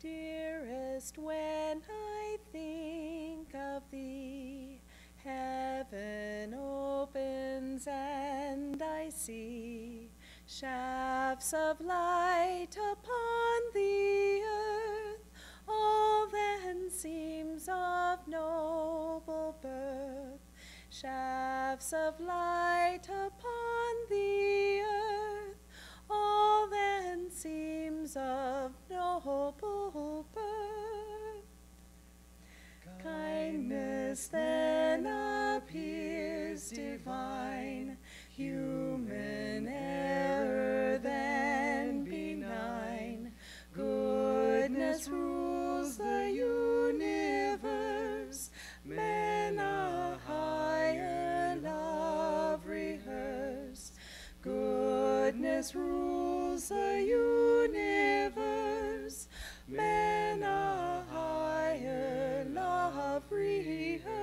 Dearest, when I think of thee, heaven opens and I see shafts of light upon the earth. All then seems of noble birth. Shafts of light upon the earth. All then seems of noble birth. Kindness then appears divine, human error then benign. Goodness rules the universe, men a higher love rehearse. Goodness rules the universe, men a higher love rehearse.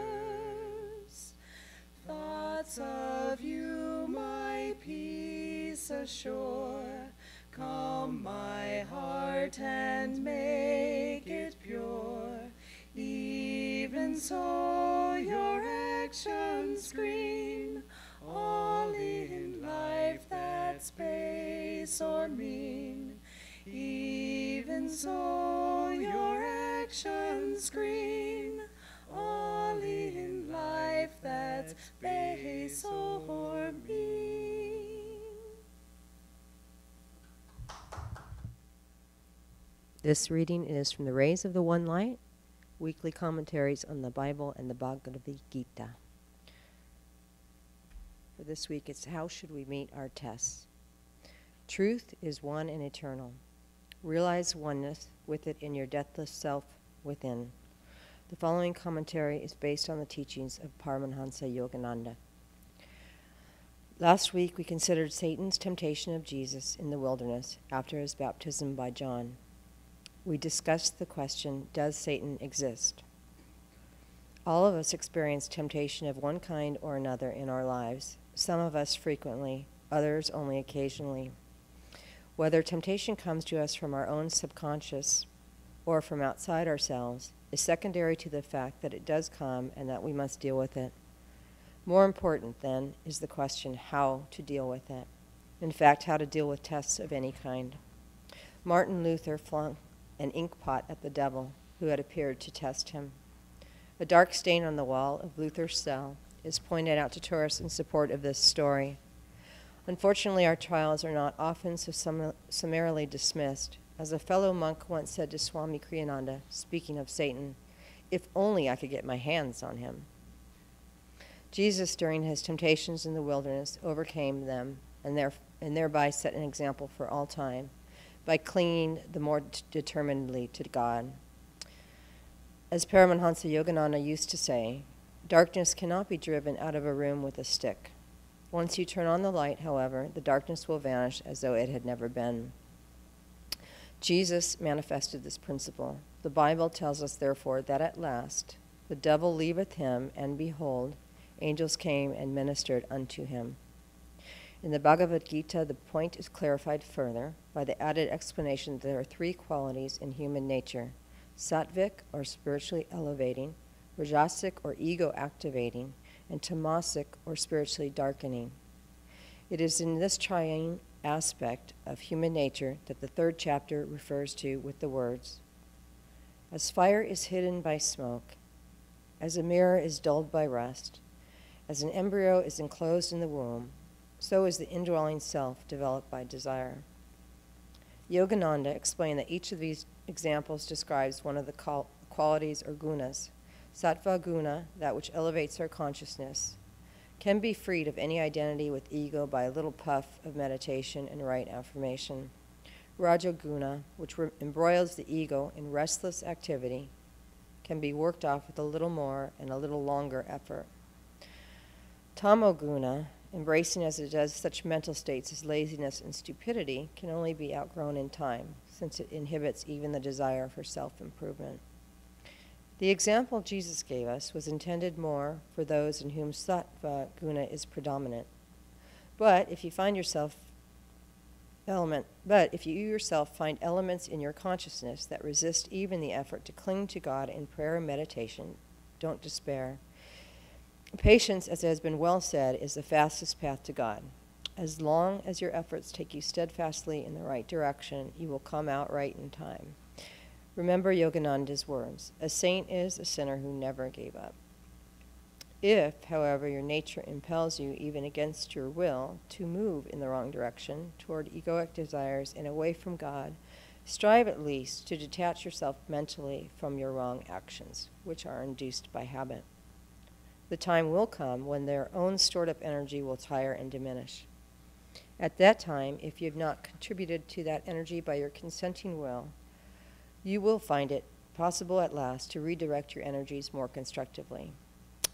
Thoughts of you my peace assure, calm my heart and make it pure. Even so your actions screen all in life that's base or mean. Even so your actions screen all in life that's base or mean. This reading is from the Rays of the One Light, weekly commentaries on the Bible and the Bhagavad Gita. For this week, it's how should we meet our tests? Truth is one and eternal. Realize oneness with it in your deathless self within. The following commentary is based on the teachings of Paramahansa Yogananda. Last week, we considered Satan's temptation of Jesus in the wilderness after his baptism by John. We discussed the question, does Satan exist? All of us experience temptation of one kind or another in our lives, some of us frequently, others only occasionally. Whether temptation comes to us from our own subconscious or from outside ourselves is secondary to the fact that it does come and that we must deal with it. More important, then, is the question how to deal with it. In fact, how to deal with tests of any kind. Martin Luther flung an ink pot at the devil who had appeared to test him. A dark stain on the wall of Luther's cell is pointed out to tourists in support of this story. Unfortunately, our trials are not often so summarily dismissed. As a fellow monk once said to Swami Kriyananda, speaking of Satan, if only I could get my hands on him. Jesus, during his temptations in the wilderness, overcame them and thereby set an example for all time by clinging the more determinedly to God. As Paramahansa Yogananda used to say, darkness cannot be driven out of a room with a stick. Once you turn on the light, however, the darkness will vanish as though it had never been. Jesus manifested this principle. The Bible tells us, therefore, that at last the devil leaveth him, and behold, angels came and ministered unto him. In the Bhagavad Gita, the point is clarified further by the added explanation that there are three qualities in human nature: sattvic, or spiritually elevating, rajasic, or ego-activating, and tamasic, or spiritually darkening. It is in this triune aspect of human nature that the third chapter refers to with the words, as fire is hidden by smoke, as a mirror is dulled by rust, as an embryo is enclosed in the womb, so is the indwelling self developed by desire. Yogananda explained that each of these examples describes one of the qualities or gunas. Sattva guna, that which elevates our consciousness, can be freed of any identity with ego by a little puff of meditation and right affirmation. Rajoguna, which embroils the ego in restless activity, can be worked off with a little more and a little longer effort. Tamoguna, embracing as it does such mental states as laziness and stupidity, can only be outgrown in time, since it inhibits even the desire for self-improvement. The example Jesus gave us was intended more for those in whom sattva guna is predominant. But if you find yourself But if you yourself find elements in your consciousness that resist even the effort to cling to God in prayer and meditation, don't despair. Patience, as has been well said, is the fastest path to God. As long as your efforts take you steadfastly in the right direction, you will come out right in time. Remember Yogananda's words, "A saint is a sinner who never gave up." If, however, your nature impels you, even against your will, to move in the wrong direction, toward egoic desires and away from God, strive at least to detach yourself mentally from your wrong actions, which are induced by habit. The time will come when their own stored-up energy will tire and diminish. At that time, if you have not contributed to that energy by your consenting will, you will find it possible at last to redirect your energies more constructively.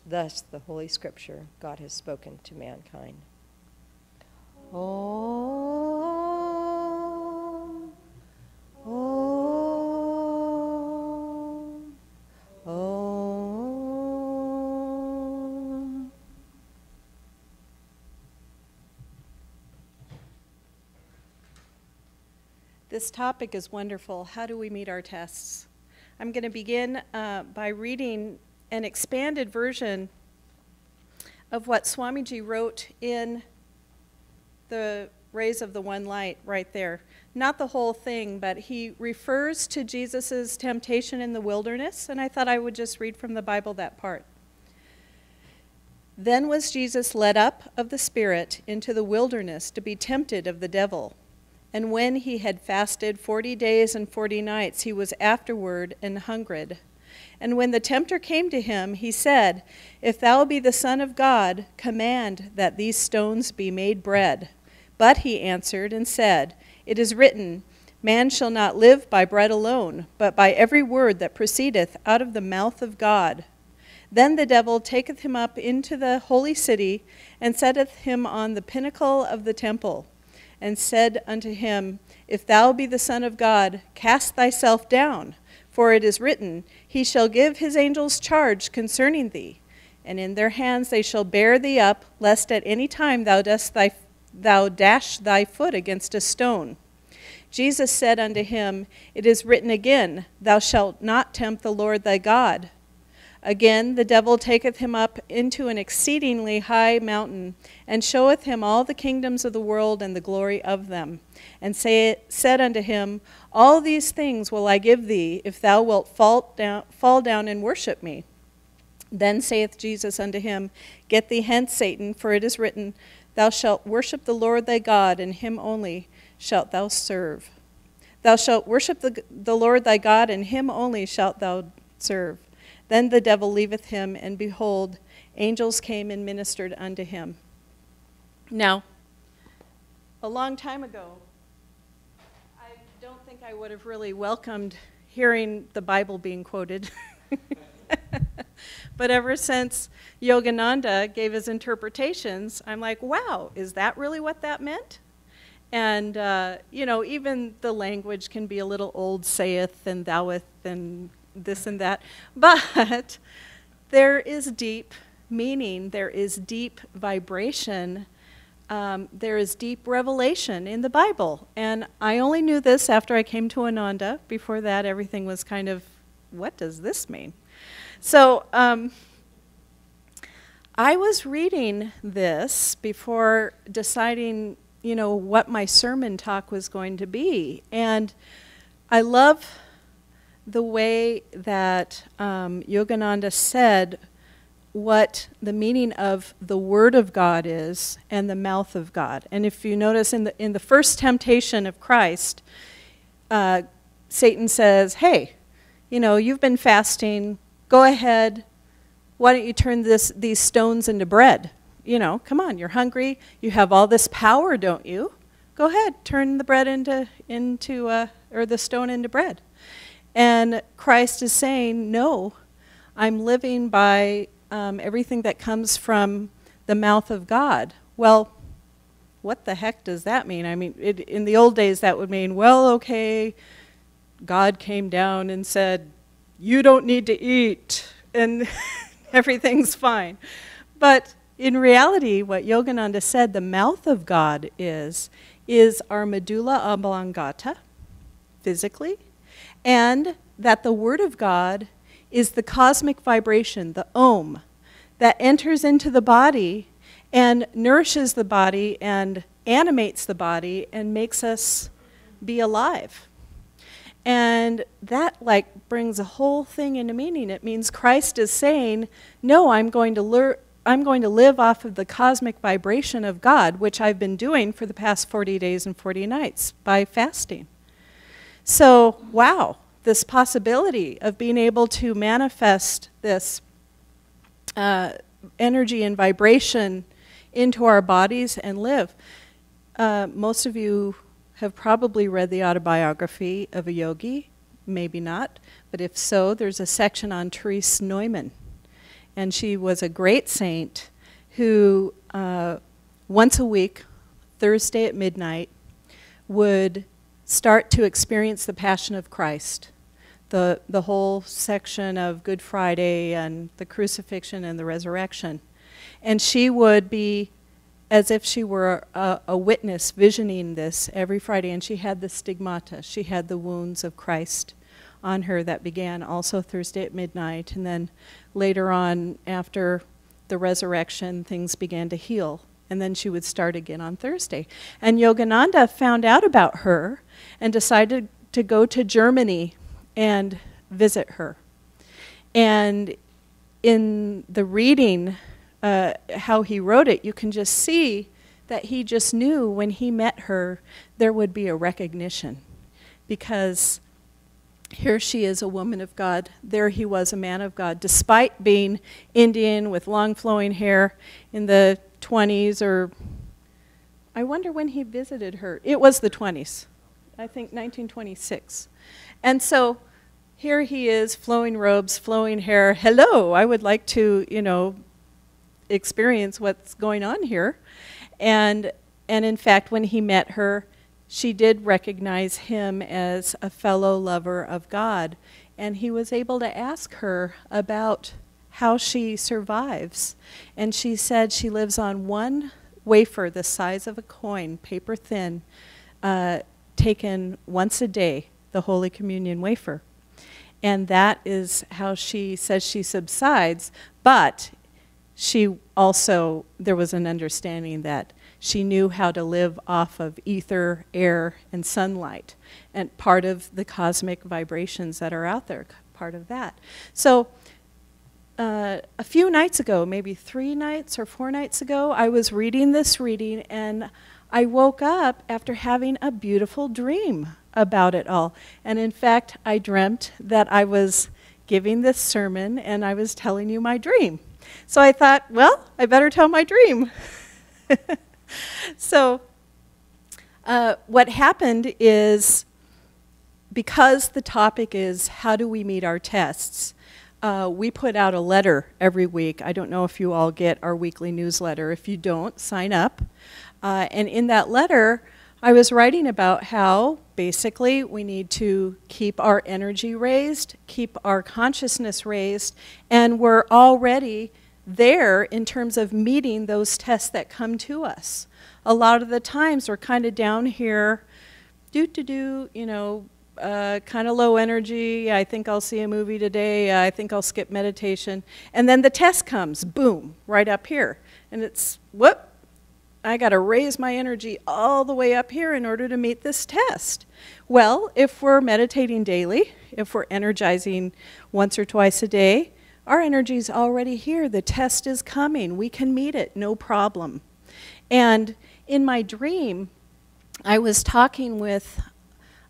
Thus, the Holy Scripture, God has spoken to mankind. Om, Om, Om. This topic is wonderful. How do we meet our tests? I'm going to begin by reading an expanded version of what Swamiji wrote in the Rays of the One Light right there. Not the whole thing, but he refers to Jesus' temptation in the wilderness, and I thought I would just read from the Bible that part. Then was Jesus led up of the Spirit into the wilderness to be tempted of the devil. And when he had fasted 40 days and 40 nights, he was afterward and hungered. And when the tempter came to him, he said, If thou be the Son of God, command that these stones be made bread. But he answered and said, It is written, Man shall not live by bread alone, but by every word that proceedeth out of the mouth of God. Then the devil taketh him up into the holy city, and setteth him on the pinnacle of the temple, and said unto him, If thou be the Son of God, cast thyself down. For it is written, He shall give his angels charge concerning thee, and in their hands they shall bear thee up, lest at any time thou dash thy foot against a stone. Jesus said unto him, It is written again, Thou shalt not tempt the Lord thy God. Again the devil taketh him up into an exceedingly high mountain, and showeth him all the kingdoms of the world and the glory of them, and said unto him, All these things will I give thee, if thou wilt fall down and worship me. Then saith Jesus unto him, Get thee hence, Satan, for it is written, Thou shalt worship the Lord thy God, and him only shalt thou serve. Thou shalt worship the Lord thy God, and him only shalt thou serve. Then the devil leaveth him, and behold, angels came and ministered unto him. Now, a long time ago, I don't think I would have really welcomed hearing the Bible being quoted. But ever since Yogananda gave his interpretations, I'm like, wow, is that really what that meant? And, even the language can be a little old saith and thoueth and this and that, but there is deep meaning, there is deep vibration, there is deep revelation in the Bible. And I only knew this after I came to Ananda. Before that, everything was kind of, what does this mean? So I was reading this before deciding, what my sermon talk was going to be. And I love the way that Yogananda said what the meaning of the Word of God is and the mouth of God. And if you notice in the first temptation of Christ, Satan says, hey, you've been fasting, go ahead, why don't you turn these stones into bread? Come on, you're hungry, you have all this power, don't you? Go ahead, turn the bread or the stone into bread. And Christ is saying, no, I'm living by everything that comes from the mouth of God. Well, what the heck does that mean? I mean, in the old days that would mean, well, okay, God came down and said, you don't need to eat, and everything's fine. But in reality, what Yogananda said, the mouth of God is is our medulla oblongata, physically, and that the Word of God is the cosmic vibration, the Ohm, that enters into the body and nourishes the body and animates the body and makes us be alive. And that brings a whole thing into meaning. It means Christ is saying, no, I'm going to live off of the cosmic vibration of God, which I've been doing for the past 40 days and 40 nights by fasting. So, wow, this possibility of being able to manifest this energy and vibration into our bodies and live. Most of you have probably read the autobiography of a yogi, maybe not, but if so, there's a section on Therese Neumann. And she was a great saint who once a week, Thursday at midnight, would start to experience the Passion of Christ, the whole section of Good Friday and the crucifixion and the resurrection. And she would be as if she were a witness visioning this every Friday, and she had the stigmata. She had the wounds of Christ on her that began also Thursday at midnight, and then later on, after the resurrection, things began to heal, and then she would start again on Thursday. And Yogananda found out about her and decided to go to Germany and visit her. And in the reading, how he wrote it, you can just see that he just knew when he met her there would be a recognition, because here she is, a woman of God. There he was, a man of God, despite being Indian with long flowing hair in the 20s, or I wonder when he visited her. It was the 20s, I think 1926. And so here he is, flowing robes, flowing hair. Hello, I would like to, experience what's going on here. And in fact, when he met her, she did recognize him as a fellow lover of God. And he was able to ask her about how she survives. And she said she lives on one wafer the size of a coin, paper thin, taken once a day, the Holy Communion wafer. And that is how she says she subsides, but she also, there was an understanding that she knew how to live off of ether, air, and sunlight, and part of the cosmic vibrations that are out there, part of that. So a few nights ago, maybe 3 nights or 4 nights ago, I was reading this reading, and I woke up after having a beautiful dream about it all. And in fact, I dreamt that I was giving this sermon, and I was telling you my dream. So I thought, well, I better tell my dream. So what happened is, because the topic is how do we meet our tests, we put out a letter every week. I don't know if you all get our weekly newsletter. If you don't, sign up. And in that letter, I was writing about how basically we need to keep our energy raised, keep our consciousness raised, and we're already there in terms of meeting those tests that come to us. A lot of the times we're kind of down here, kind of low energy. I think I'll see a movie today. I think I'll skip meditation. And then the test comes, boom, right up here. And it's, whoop, I got to raise my energy all the way up here in order to meet this test. Well, if we're meditating daily, if we're energizing once or twice a day, our energy's already here. The test is coming. We can meet it, no problem. And in my dream, I was talking with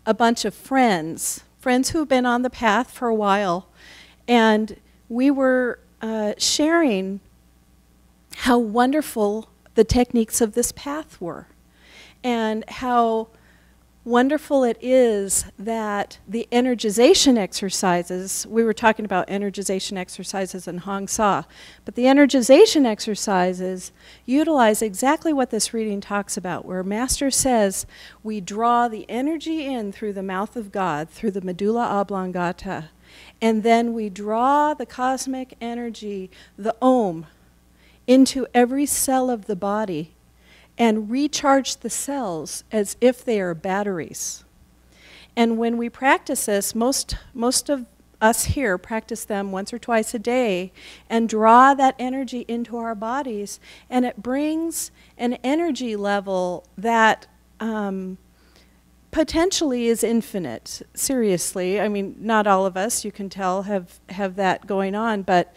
a bunch of friends who've been on the path for a while, and we were sharing how wonderful the techniques of this path were, and how wonderful it is that the energization exercises, we were talking about energization exercises in Hong Sa, but the energization exercises utilize exactly what this reading talks about, where Master says we draw the energy in through the mouth of God, through the medulla oblongata, and then we draw the cosmic energy, the Ohm, into every cell of the body. and recharge the cells as if they are batteries. And when we practice this, most of us here practice them once or twice a day and draw that energy into our bodies, and it brings an energy level that potentially is infinite. Seriously, I mean, not all of us, you can tell, have that going on, but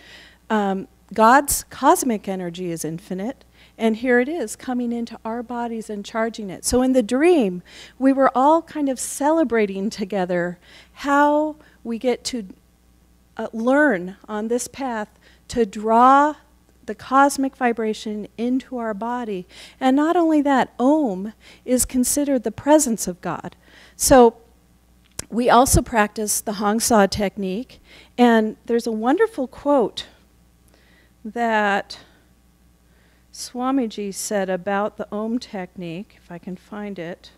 God's cosmic energy is infinite, and here it is coming into our bodies and charging it. So in the dream, we were all kind of celebrating together how we get to learn on this path to draw the cosmic vibration into our body. And not only that, Ohm is considered the presence of God. So we also practice the Hong Sa technique, and there's a wonderful quote that Swamiji said about the Ohm technique, if I can find it.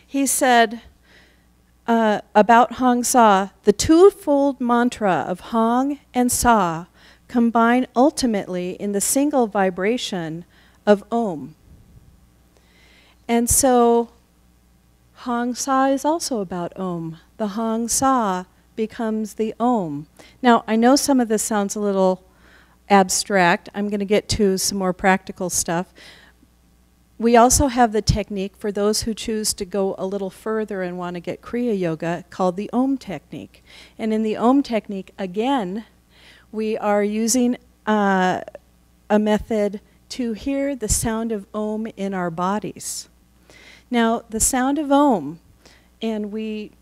He said about Hong Sa, the twofold mantra of Hong and Sa combine ultimately in the single vibration of Ohm. And so Hong Sa is also about Ohm. The Hong Sa becomes the Ohm. Now, I know some of this sounds a little abstract. I'm going to get to some more practical stuff. We also have the technique for those who choose to go a little further and want to get Kriya Yoga called the Ohm Technique. And in the Ohm Technique, again, we are using a method to hear the sound of Ohm in our bodies. Now, the sound of Ohm, and we,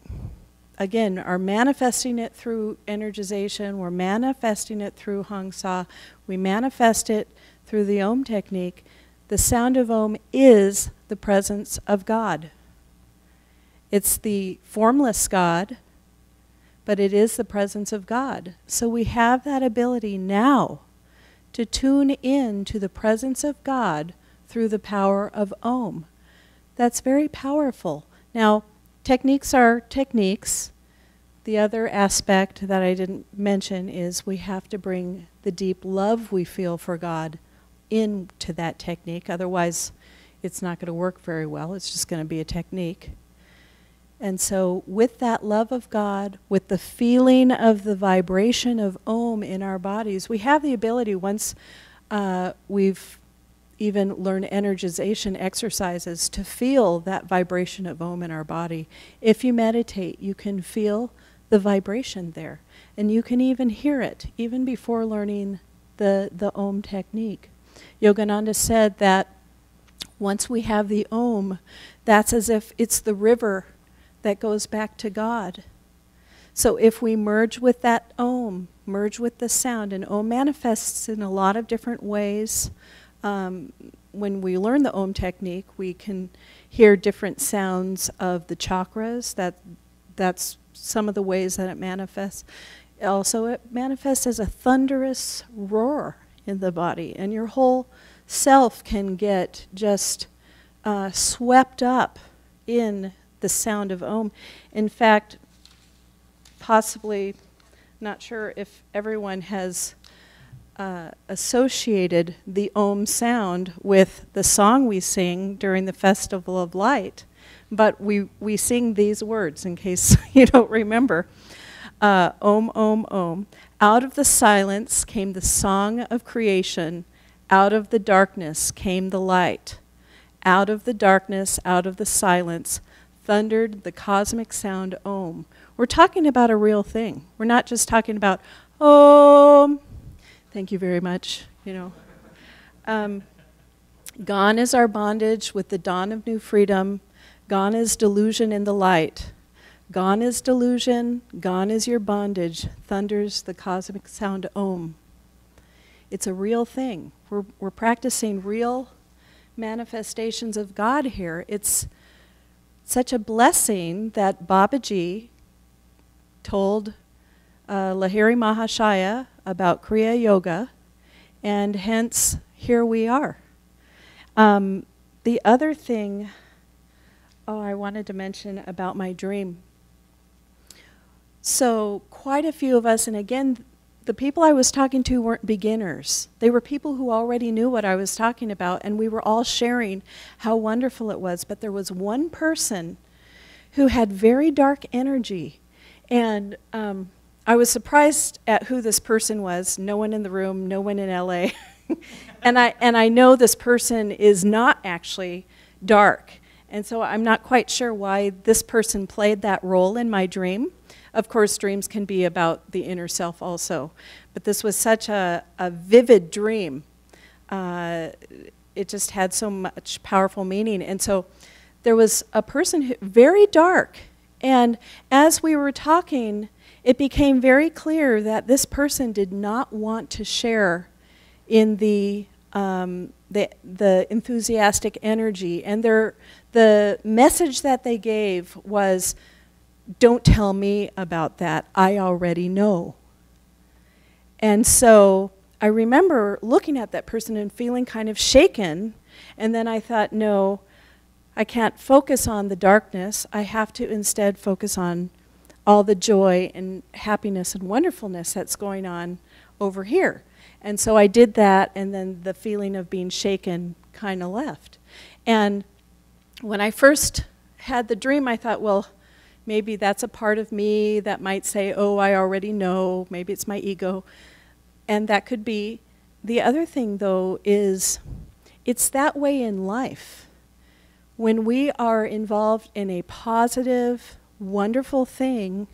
again, are manifesting it through energization, we're manifesting it through Hong Sa, we manifest it through the Ohm Technique. The sound of Ohm is the presence of God. It's the formless God, but it is the presence of God. So we have that ability now to tune in to the presence of God through the power of Ohm. That's very powerful. Now, techniques are techniques. The other aspect that I didn't mention is we have to bring the deep love we feel for God into that technique. Otherwise, it's not going to work very well. It's just going to be a technique. And so with that love of God, with the feeling of the vibration of Ohm in our bodies, we have the ability, once we've even learned energization exercises, to feel that vibration of Ohm in our body. If you meditate, you can feel the vibration there. And you can even hear it, even before learning the Ohm technique. Yogananda said that once we have the Ohm, that's as if it's the river that goes back to God. So if we merge with that Ohm, merge with the sound, and Ohm manifests in a lot of different ways. When we learn the Ohm technique, we can hear different sounds of the chakras. That's some of the ways that it manifests. Also, it manifests as a thunderous roar in the body, and your whole self can get just swept up in the sound of Ohm. In fact, possibly, not sure if everyone has associated the Ohm sound with the song we sing during the Festival of Light, but we sing these words in case you don't remember. Om, Om, Om. Out of the silence came the song of creation. Out of the darkness came the light. Out of the darkness, out of the silence, thundered the cosmic sound Om. We're talking about a real thing. We're not just talking about Om. Thank you very much. Gone is our bondage with the dawn of new freedom. Gone is delusion in the light. Gone is delusion, gone is your bondage, thunders the cosmic sound Om. It's a real thing. We're practicing real manifestations of God here. It's such a blessing that Babaji told Lahiri Mahashaya about Kriya Yoga, and hence here we are. The other thing, I wanted to mention about my dream. So quite a few of us, and again, the people I was talking to weren't beginners. They were people who already knew what I was talking about, and we were all sharing how wonderful it was. But there was one person who had very dark energy, and I was surprised at who this person was. No one in the room, no one in LA. and I know this person is not actually dark. And so I'm not quite sure why this person played that role in my dream. Of course, dreams can be about the inner self also. But this was such a vivid dream. It just had so much powerful meaning. And so there was a person who, very dark. And as we were talking, it became very clear that this person did not want to share in the enthusiastic energy. And the message that they gave was, don't tell me about that, I already know. And so I remember looking at that person and feeling kind of shaken, and then I thought, no, I can't focus on the darkness, I have to instead focus on all the joy and happiness and wonderfulness that's going on over here. And so I did that, and then the feeling of being shaken kind of left. And when I first had the dream, I thought, well, maybe that's a part of me that might say, oh, I already know, maybe it's my ego. And that could be. The other thing, though, is it's that way in life. When we are involved in a positive, wonderful thing,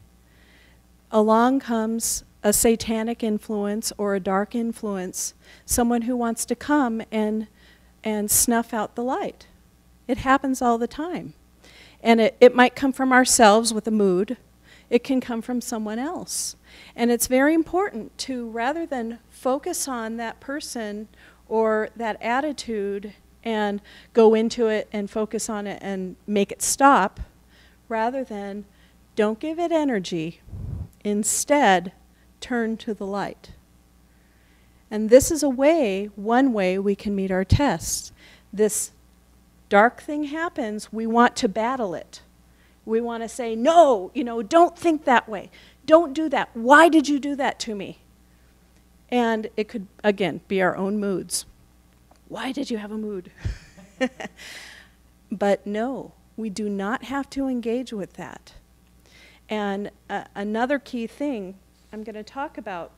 along comes a satanic influence or a dark influence, someone who wants to come and snuff out the light. It happens all the time. And it might come from ourselves with a mood. It can come from someone else. And it's very important to, rather than focus on that person or that attitude and go into it and focus on it and make it stop, rather than don't give it energy, instead turn to the light. And this is a way, one way we can meet our tests. This dark thing happens, we want to battle it. We want to say, no, don't think that way. Don't do that. Why did you do that to me? And it could, again, be our own moods. Why did you have a mood? But no, we do not have to engage with that. And another key thing I'm going to talk about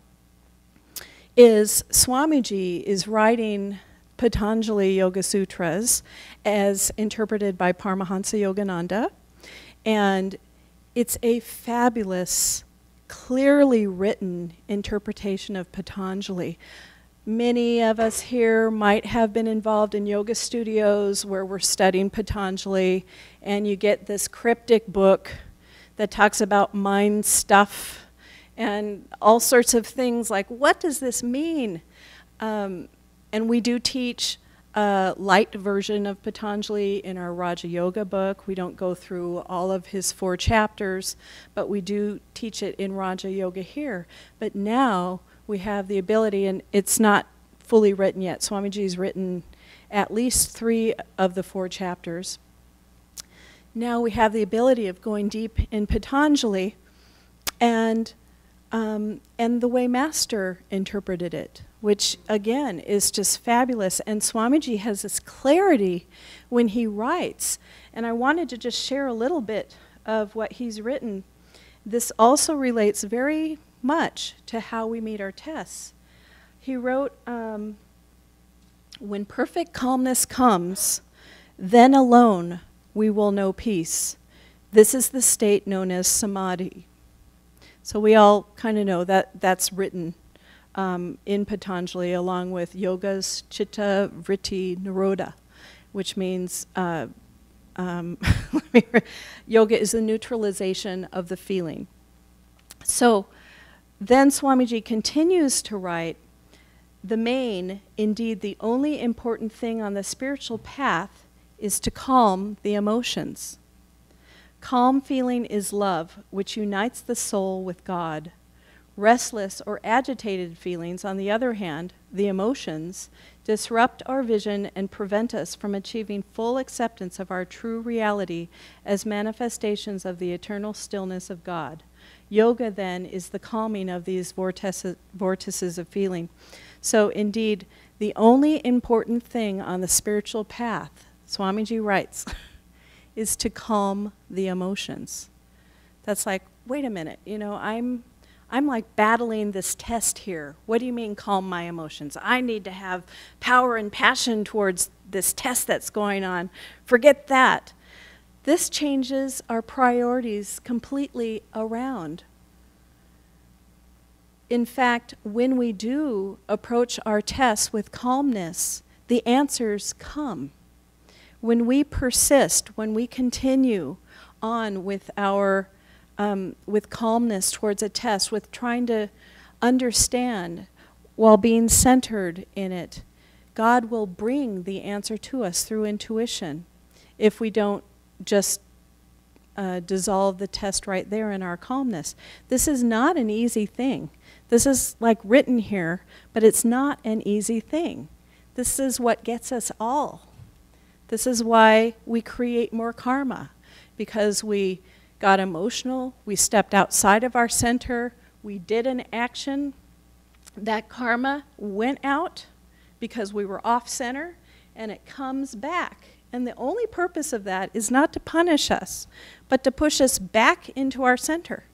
is Swamiji is writing Patanjali Yoga Sutras as interpreted by Paramahansa Yogananda. And it's a fabulous, clearly written interpretation of Patanjali. Many of us here might have been involved in yoga studios where we're studying Patanjali, and you get this cryptic book that talks about mind stuff and all sorts of things like, what does this mean? And we do teach a light version of Patanjali in our Raja Yoga book. We don't go through all of his 4 chapters, but we do teach it in Raja Yoga here. But now we have the ability, and it's not fully written yet. Swamiji's written at least 3 of the 4 chapters. Now we have the ability of going deep in Patanjali and the way Master interpreted it, which again is just fabulous. And Swamiji has this clarity when he writes. And I wanted to just share a little bit of what he's written. This also relates very much to how we meet our tests. He wrote, when perfect calmness comes, then alone we will know peace. This is the state known as samadhi. So we all kind of know that that's written in Patanjali along with yogas, chitta, vritti, nirodha, which means yoga is the neutralization of the feeling. So then Swamiji continues to write, the main, indeed the only important thing on the spiritual path is to calm the emotions. Calm feeling is love, which unites the soul with God. Restless or agitated feelings, on the other hand, the emotions, disrupt our vision and prevent us from achieving full acceptance of our true reality as manifestations of the eternal stillness of God. Yoga then is the calming of these vortices of feeling. So indeed, the only important thing on the spiritual path, Swamiji writes, is to calm the emotions. That's like, wait a minute, you know, I'm like battling this test here. What do you mean calm my emotions? I need to have power and passion towards this test that's going on. Forget that. This changes our priorities completely around. In fact, when we do approach our tests with calmness, the answers come. When we persist, when we continue on with our with calmness towards a test, with trying to understand while being centered in it, God will bring the answer to us through intuition if we don't just dissolve the test right there in our calmness. This is not an easy thing. This is like written here, but it's not an easy thing. This is what gets us all. This is why we create more karma, because we got emotional, we stepped outside of our center, we did an action, that karma went out because we were off center, and it comes back. And the only purpose of that is not to punish us, but to push us back into our center.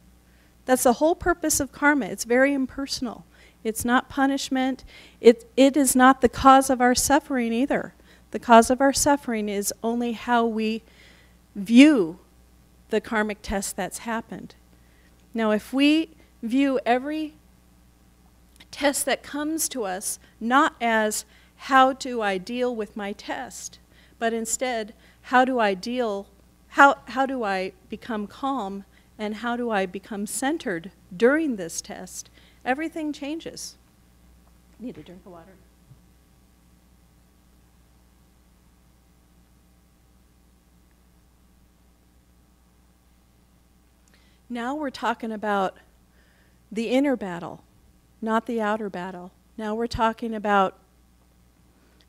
That's the whole purpose of karma. It's very impersonal. It's not punishment. It is not the cause of our suffering either. The cause of our suffering is only how we view the karmic test that's happened. Now, if we view every test that comes to us not as how do I deal with my test, but instead how do I become calm, and how do I become centered during this test, everything changes. Need a drink of water. Now we're talking about the inner battle, not the outer battle. Now we're talking about,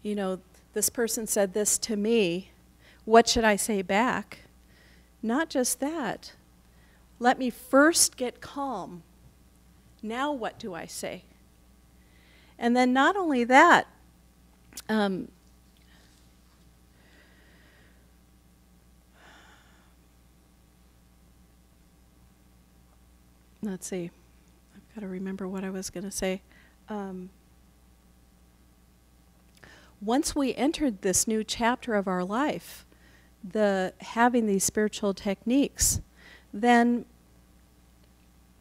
you know, this person said this to me. What should I say back? Not just that. Let me first get calm. Now what do I say? And then not only that, let's see, I've got to remember what I was going to say. Once we entered this new chapter of our life, having these spiritual techniques, then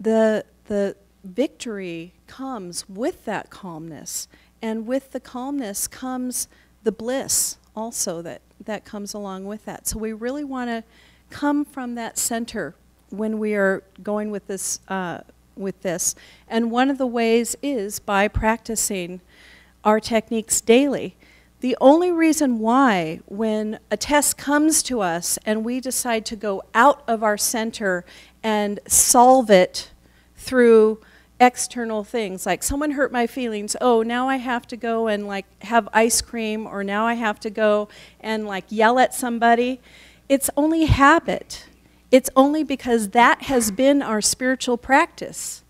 the victory comes with that calmness, and with the calmness comes the bliss also that comes along with that. So we really want to come from that center when we are going with this. And one of the ways is by practicing our techniques daily. The only reason why when a test comes to us and we decide to go out of our center and solve it through external things, like someone hurt my feelings, oh, now I have to go and like have ice cream, or now I have to go and like yell at somebody, it's only habit. It's only because that has been our spiritual practice.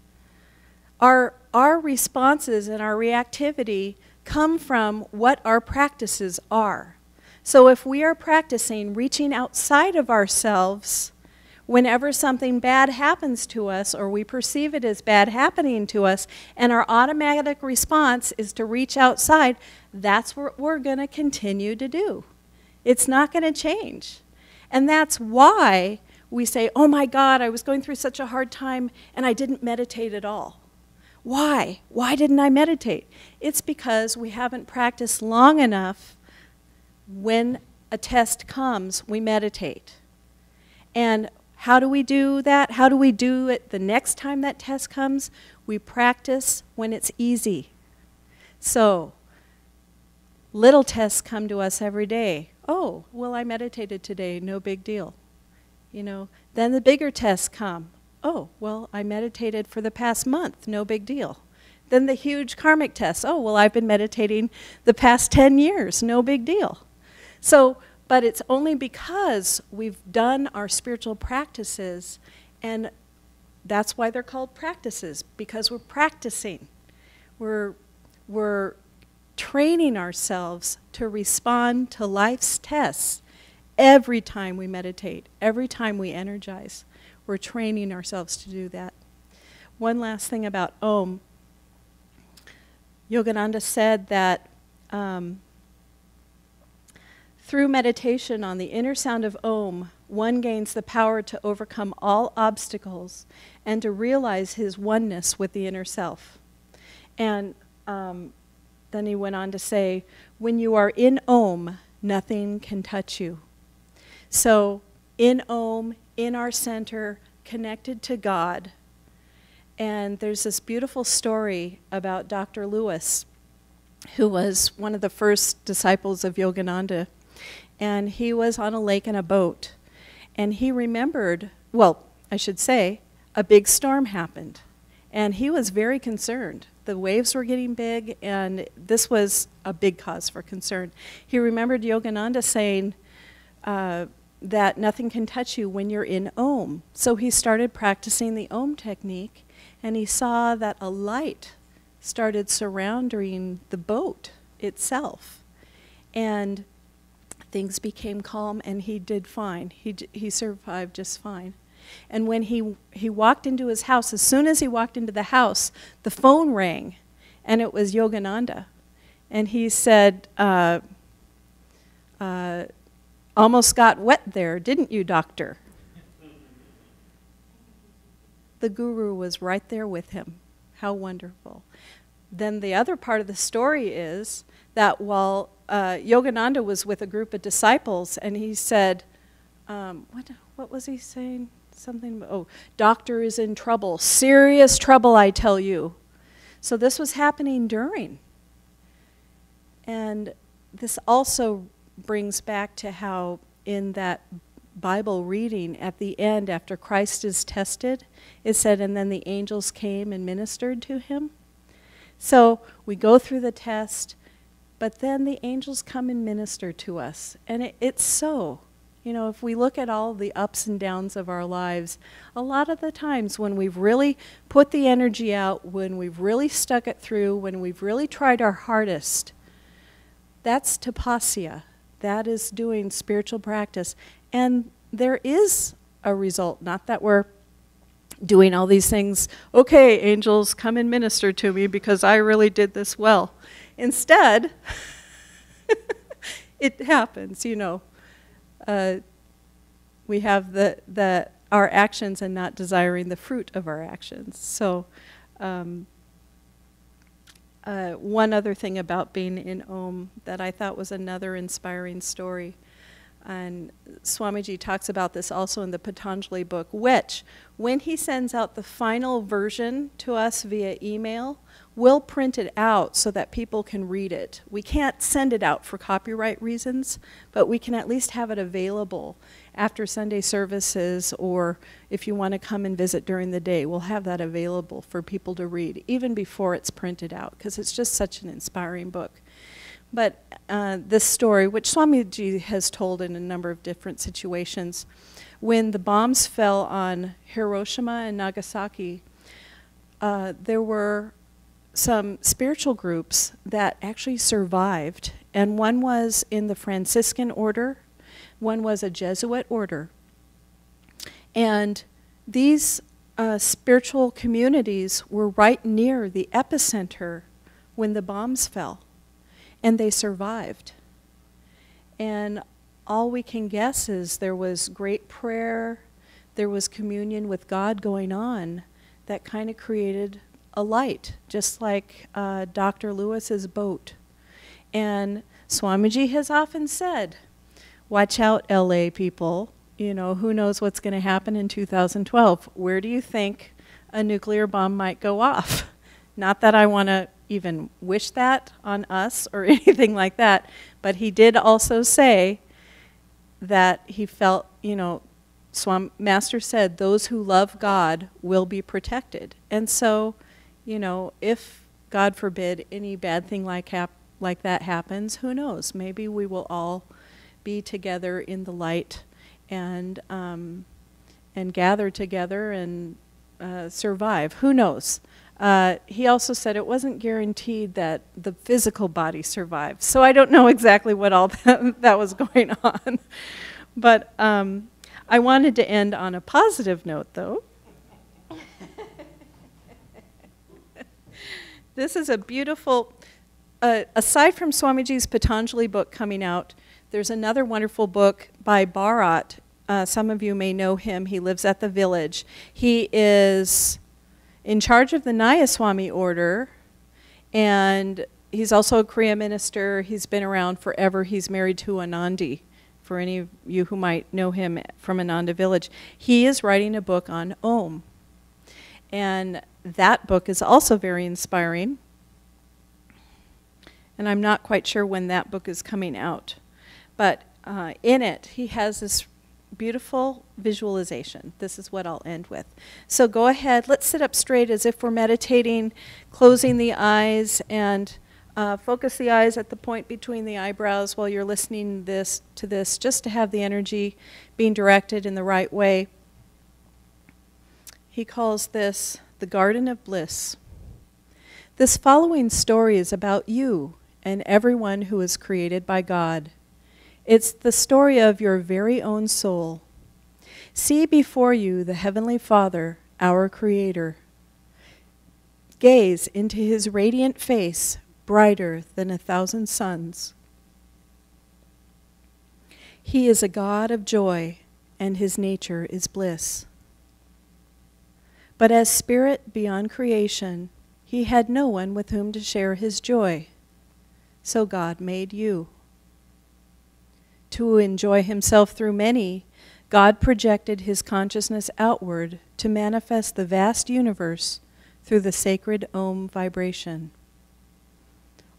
Our responses and our reactivity come from what our practices are. So if we are practicing reaching outside of ourselves whenever something bad happens to us, or we perceive it as bad happening to us, and our automatic response is to reach outside, that's what we're going to continue to do. It's not going to change. And that's why we say, oh my God, I was going through such a hard time and I didn't meditate at all. Why? Why didn't I meditate? It's because we haven't practiced long enough. When a test comes, we meditate. And how do we do that? How do we do it the next time that test comes? We practice when it's easy. So, little tests come to us every day. Oh, well, I meditated today, no big deal. You know, then the bigger tests come. Oh, well, I meditated for the past month, no big deal. Then the huge karmic tests. Oh, well, I've been meditating the past 10 years, no big deal. So, but it's only because we've done our spiritual practices and that's why they're called practices, because we're practicing. We're training ourselves to respond to life's tests every time we meditate, every time we energize. We're training ourselves to do that. One last thing about Om. Yogananda said that through meditation on the inner sound of Om, one gains the power to overcome all obstacles and to realize his oneness with the inner self. And then he went on to say, when you are in Om, nothing can touch you. So in Om, in our center, connected to God. And there's this beautiful story about Dr. Lewis, who was one of the first disciples of Yogananda. And he was on a lake in a boat. And he remembered, well, I should say, a big storm happened. And he was very concerned. The waves were getting big, and this was a big cause for concern. He remembered Yogananda saying that nothing can touch you when you're in Om. So he started practicing the Ohm technique, and he saw that a light started surrounding the boat itself. And things became calm, and he did fine. He survived just fine. And when he walked into his house, as soon as he walked into the house, the phone rang, and it was Yogananda. And he said, almost got wet there, didn't you, doctor? The guru was right there with him. How wonderful. Then the other part of the story is that while Yogananda was with a group of disciples, and he said, what was he saying? Something, doctor is in trouble, serious trouble, I tell you. So this was happening during. And this also brings back to how in that Bible reading at the end, after Christ is tested, it said, and then the angels came and ministered to him. So we go through the test, but then the angels come and minister to us. And it's so. You know, if we look at all the ups and downs of our lives, a lot of the times when we've really put the energy out, when we've really stuck it through, when we've really tried our hardest, that's tapasya. That is doing spiritual practice. And there is a result, not that we're doing all these things, okay, angels, come and minister to me because I really did this well. Instead, it happens, you know. We have our actions and not desiring the fruit of our actions. So one other thing about being in Om that I thought was another inspiring story, and Swamiji talks about this also in the Patanjali book, which, when he sends out the final version to us via email, we'll print it out so that people can read it. We can't send it out for copyright reasons, but we can at least have it available after Sunday services, or if you want to come and visit during the day, we'll have that available for people to read, even before it's printed out, because it's just such an inspiring book. But this story, which Swamiji has told in a number of different situations, when the bombs fell on Hiroshima and Nagasaki, there were some spiritual groups that actually survived, and one was in the Franciscan order, one was a Jesuit order. And these spiritual communities were right near the epicenter when the bombs fell, and they survived. And all we can guess is there was great prayer, there was communion with God going on that kind of created a light, just like Dr. Lewis's boat. And Swamiji has often said, watch out, LA people, you know, who knows what's going to happen in 2012. Where do you think a nuclear bomb might go off? Not that I want to even wish that on us or anything like that, but he did also say that he felt, you know, Master said, those who love God will be protected. And so, you know, if, God forbid, any bad thing like that happens, who knows? Maybe we will all be together in the light and gather together and survive. Who knows? He also said it wasn't guaranteed that the physical body survived. So I don't know exactly what all that was going on. But I wanted to end on a positive note, though. This is a beautiful, aside from Swamiji's Patanjali book coming out, there's another wonderful book by Bharat. Some of you may know him. He lives at the village. He is in charge of the Nayaswami order, and he's also a Kriya minister. He's been around forever. He's married to Anandi, for any of you who might know him from Ananda village. He is writing a book on Om. And that book is also very inspiring. And I'm not quite sure when that book is coming out. But in it, he has this beautiful visualization. This is what I'll end with. So go ahead. Let's sit up straight as if we're meditating, closing the eyes, and focus the eyes at the point between the eyebrows while you're listening to this, just to have the energy being directed in the right way. He calls this the Garden of Bliss. This following story is about you and everyone who is created by God. It's the story of your very own soul. See before you the Heavenly Father, our Creator. Gaze into His radiant face, brighter than 1,000 suns. He is a God of joy, and His nature is bliss. But as spirit beyond creation, He had no one with whom to share His joy. So God made you. To enjoy Himself through many, God projected His consciousness outward to manifest the vast universe through the sacred Om vibration.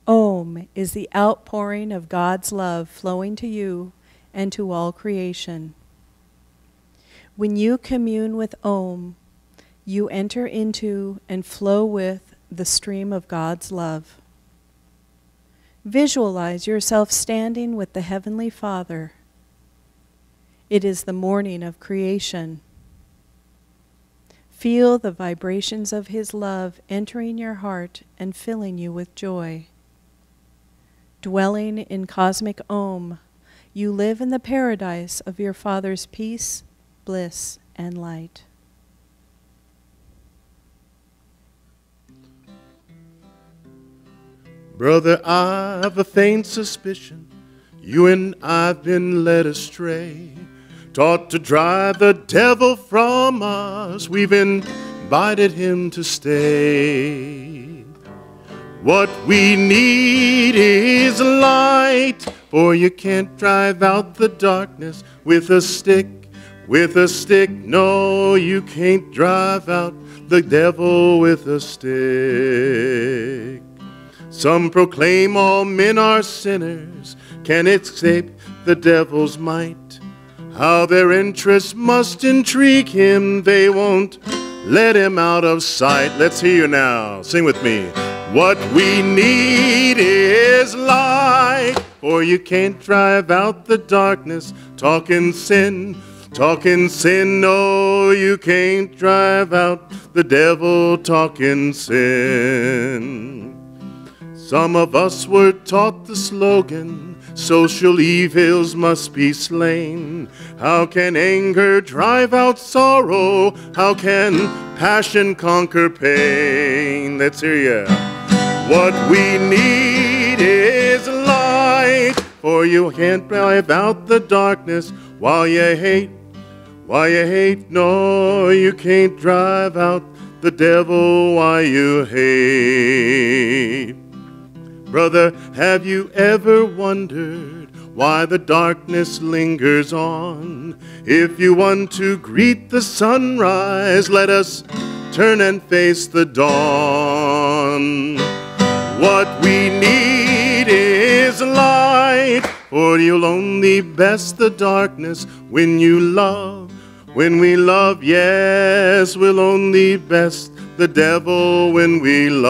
Om is the outpouring of God's love flowing to you and to all creation. When you commune with Om, you enter into and flow with the stream of God's love. Visualize yourself standing with the Heavenly Father. It is the morning of creation. Feel the vibrations of His love entering your heart and filling you with joy. Dwelling in cosmic Om, you live in the paradise of your Father's peace, bliss, and light. Brother, I've a faint suspicion you and I've been led astray, taught to drive the devil from us. We've invited him to stay. What we need is light, for you can't drive out the darkness with a stick. With a stick, no, you can't drive out the devil with a stick. Some proclaim all men are sinners, can escape the devil's might. How their interests must intrigue him, they won't let him out of sight. Let's hear you now, sing with me. What we need is light, for you can't drive out the darkness talking sin. Talking sin, no, you can't drive out the devil talking sin. Some of us were taught the slogan, social evils must be slain. How can anger drive out sorrow? How can passion conquer pain? Let's hear ya. What we need is light, for you can't drive out the darkness while you hate. While you hate, no, you can't drive out the devil while you hate. Brother, have you ever wondered why the darkness lingers on? If you want to greet the sunrise, let us turn and face the dawn. What we need is light, for you'll only best the darkness when you love. When we love, yes, we'll only best the devil when we love.